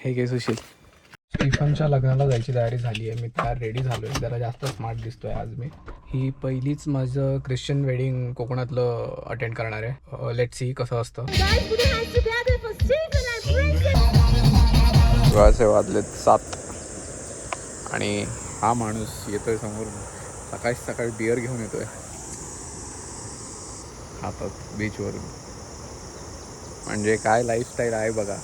हे घे सुशील. स्टीफनच्या लग्नाला जायची तयारी झाली आहे. मी तयार रेडी झालो आहे. जरा जास्त स्मार्ट दिसतो आहे आज मी. ही पहिलीच माझं ख्रिश्चन वेडिंग कोकणातलं अटेंड करणार आहे. लेट्स सी कसं असतं. वेळाचे वाजलेत 7 आणि हा माणूस येतोय समोर. सकाळी सकाळी बिअर घेऊन येतोय हातात बीचवरून. म्हणजे काय लाईफस्टाईल आहे बघा.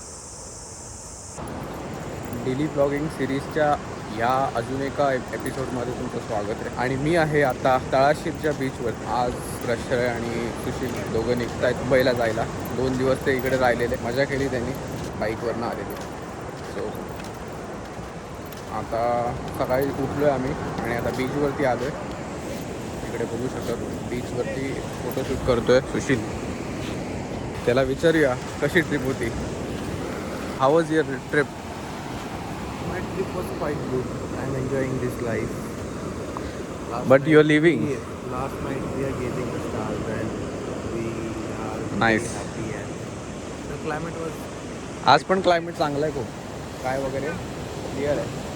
डेली ब्लॉगिंग सिरीजच्या या अजून एका एपिसोडमध्ये तुमचं स्वागत आहे. आणि मी आहे आता तळाशीरच्या बीचवर. आज प्रश्रय आणि सुशील दोघं निघत आहेत मुंबईला जायला. 2 दिवस ते इकडे राहिलेले. मजा केली त्यांनी, बाईकवरनं आलेले. सो आता सकाळी उठलो आहे आम्ही आणि आता बीचवरती आलो आहे. इकडे बघू शकतो बीचवरती फोटोशूट करतो आहे सुशील. त्याला विचारूया कशी ट्रिप होती. How was your trip? My trip was quite good. I'm enjoying this life. But you're leaving. Last night we are gazing the stars and we are Nice. very happy and the climate was आज पण climate चांगलं आहे खूप. काय वगैरे clear आहे.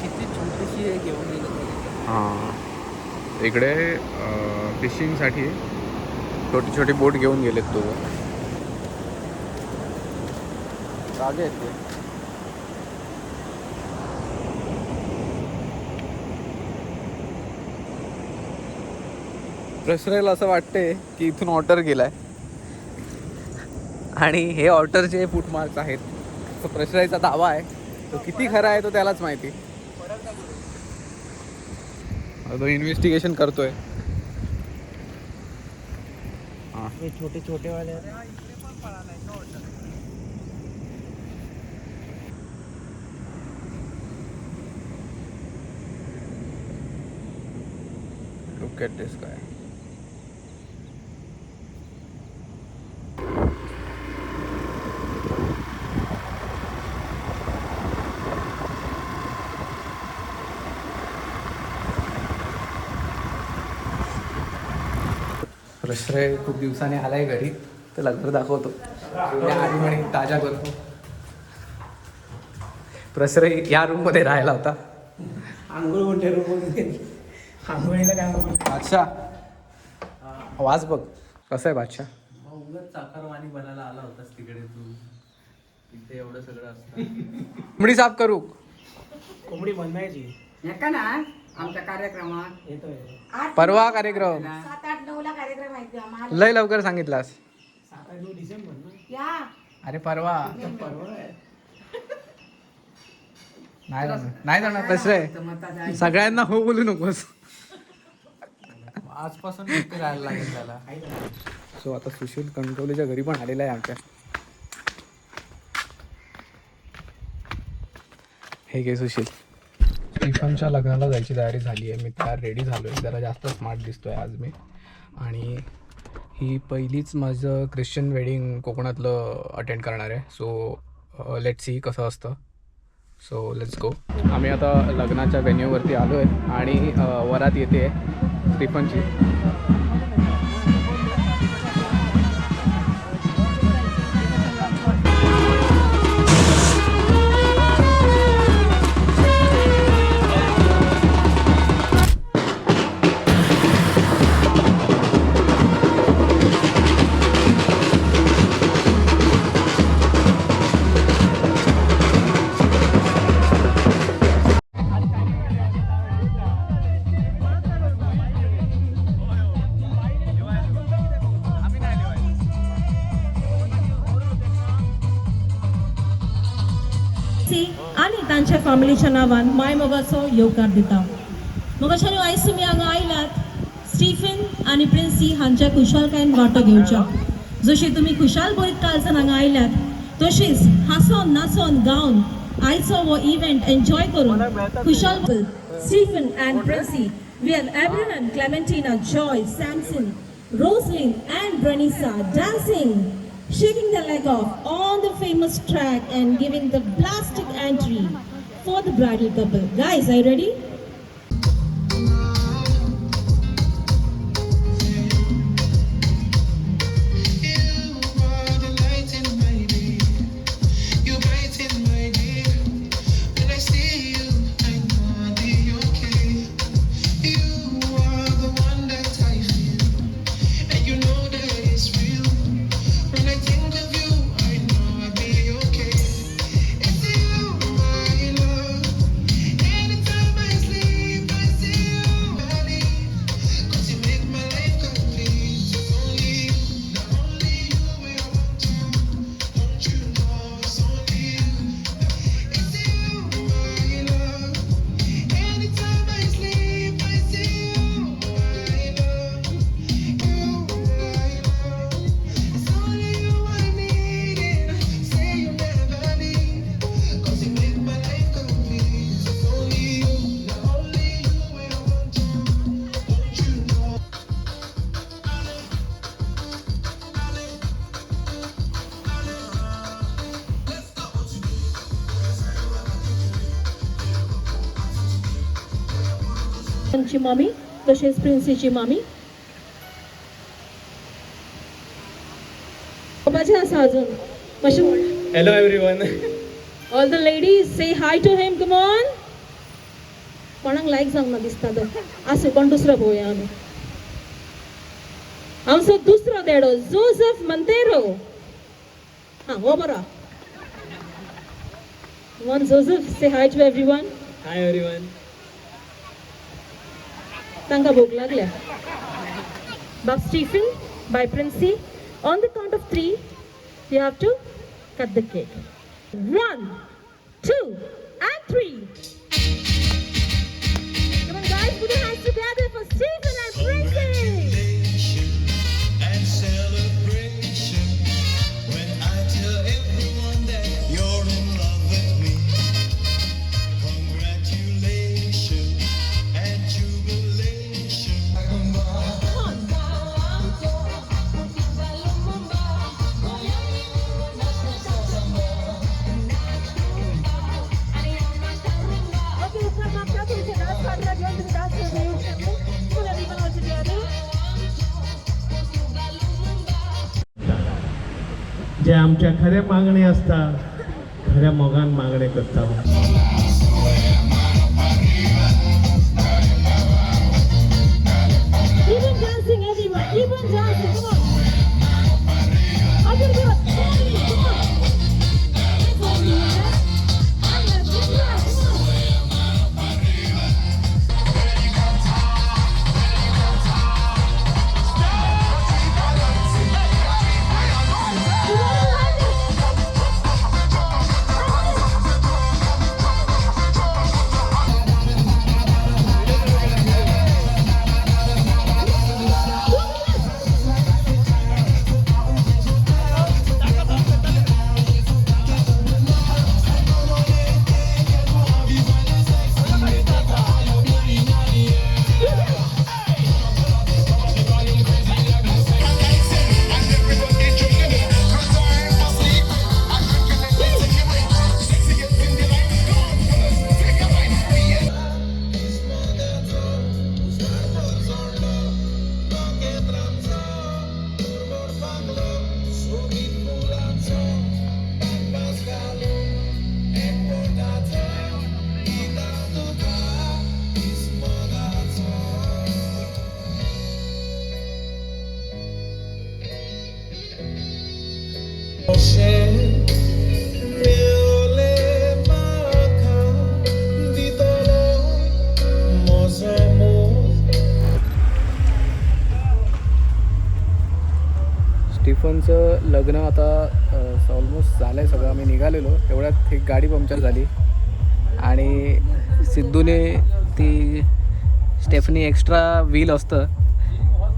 किती छोटीशी आहे घेऊन गेलं. हां इकडे फिशिंगसाठी छोटी छोटी बोट घेऊन गेलेत तो. जागे आहेत ते. प्रश्रेला असं वाटते की इथून ऑटर गेलाय आणि हे ऑटरचे फुटमार्क्स आहेत. तो प्रश्राचा दावा आहे. तो किती खरा आहे तो त्यालाच माहिती. तो इन्व्हेस्टिगेशन करतोय. हे छोटे छोटे वाले Look at this guy. प्रश्रय खूप दिवसाने आलाय घरी. त्याला घर दाखवतो. आधी ताजा करतो. प्रश्रय या रूम मध्ये राहायला होता. आंघोळ कोणत्या रूममध्ये आंघोळीला काय म्हणतो. अच्छा वाज बघ कसं आहे बादशाह. उगाच चाकरवाणी बनायला आला होतास तिकडे तू. इथे एवढं सगळं असतं. कोंबडी साफ करू. कोंबडी बनवायची नका ना आमच्या कार्यक्रमात येतोय. परवा कार्यक्रम 7-8-9ला कार्यक्रम आहे आम्हाला. लय लवकर सांगितलास. 7 डिसेंबर ना. या अरे परवा परवा आहे. नाही जाणार प्रश्रय. सगळ्यांना हो बोलू नकोस. आजपासून नक्की राहायला लागेल त्याला. सो आता सुशील कंट्रोलीच्या घरी पण आलेला आहे आमच्या. हे घे सुशील. स्टीफनच्या लग्नाला जायची तयारी झाली आहे. मी तयार रेडी झालो आहे. जरा जास्त स्मार्ट दिसतो आहे आज मी. आणि ही पहिलीच माझं ख्रिश्चन वेडिंग कोकणातलं अटेंड करणार आहे. सो लेट्स सी कसं असतं. So let's go. आम्ही आता लग्नाच्या व्हेन्यूवरती आलो आहे आणि वरात येते स्टीफनची. आणि त्यांच्या फॅमिलीच्या नावान माय मोगाचो येवकार दिता. मोगाच्यानी आयज तुमी हांगा आयलात स्टीफन आनी प्रिन्सी हांच्या खुशालकायेन वांटो घेवच्या. जशी तुमी खुशाल बरीत काळजान हांगा आयल्यात तशीच हांसोन नाचोन गावन आयचो हो इव्हेंट एन्जॉय करून खुशाल. Stephen and Princey, we have everyone, Clementina, Joy, Samson, Roslyn and Branisa dancing, shaking their leg off on the famous track and giving the blastic entry for the bridal couple. Guys, are you ready? स्टीफनची मामी तसेच प्रिन्सीची मामी. बाबाजी असा अजून मातशें hello everyone. All the ladies say hi to him. Come on. कोणाक लायक जावंक दिसता तो. आसूं कोण दुसरो पळोवया आमी. आमचो दुसरो देडो जोसेफ मंतेरो. हां हो बरो. One Joseph, say hi to everyone. Hi everyone. तांकां भूक लागल्या. बाब Stephen, bye Princy. On the count of 3, you have to cut the cake. 1, 2, and 3. Come on guys, put your hands together for Stephen and Princey. And celebration when I tell everyone that you're in love with me. Congratulations and jubilation. Okay, ऊपर माफ करा, तुमचे dance partner घेऊन तुम्ही dance करता येऊ शकता. पुन्हा रिबन वरती द्यावी. जे आमच्या खऱ्या मागणी असतात खऱ्या मोगान मागणे करतात. Keep on dancing everyone, keep on dancing, come on. Again, come on. Come on. स्टीफनचं लग्न आता ऑलमोस्ट झालं आहे सगळं. आम्ही निघालेलो तेवढ्यात एक गाडी पंक्चर झाली आणि सिद्धूने ती स्टेफनी एक्स्ट्रा व्हील असतं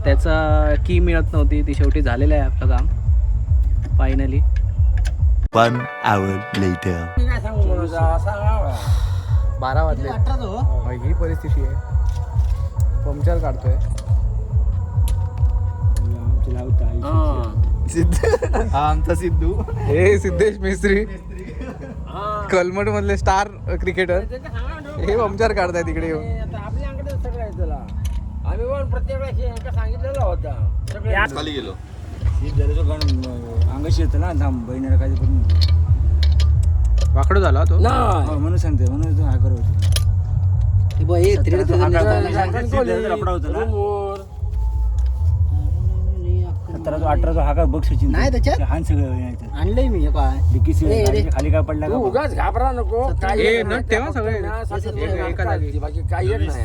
त्याचा की मिळत नव्हती. ती शेवटी झालेलं आहे आपलं काम फायनली. 1 hour later. 12 वाजले. ही परिस्थिती आहे. पंक्चर काढतोय. हा आमचा सिद्धू. हे सिद्धेश मिस्त्री कलमट मधले स्टार क्रिकेटर हे पंक्चर काढताय तिकडे येऊन. आपल्याकडे सगळं आहे त्याला. आम्ही पण प्रत्येक वेळेस सांगितलेला होता. खाली गेलो. अंगाशी येतं ना थांब बहिणीला काय करून वाकडं झाला तो. म्हणून सांगते म्हणून तू हा करत तर 18 हा का बघ सचिन नाही त्याच्यात हान सगळं आणलंय मी काय खाली काय पडला उगाच घाबरा नको. हे नट तेव्हा सगळे एका जागी. बाकी काही येत नाही.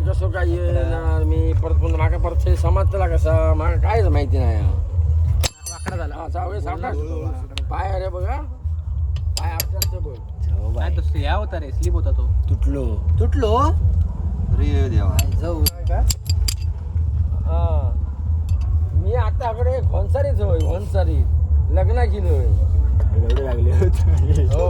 कसं काय येणार मी परत पुन्हा मागा परत समजला कसा मागा कायच माहिती नाही. वाकडा झाला. हा जाऊया सावकाश. पाय अरे बघा पाय आपल्याच बघ. नाही तो या होता रे स्लिप होता तो. तुटलो अरे देवा. जाऊ हा मी आता कडे घोनसारीच होय. घोनसारीत लग्न केलं होय. लागले हो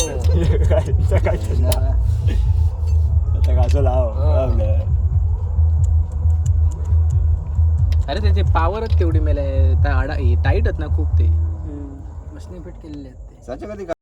अरे त्याचे पावरच तेवढी मेले टाईट आहेत ना खूप ते. मशनी फिट केलेले आहेत ते. कधी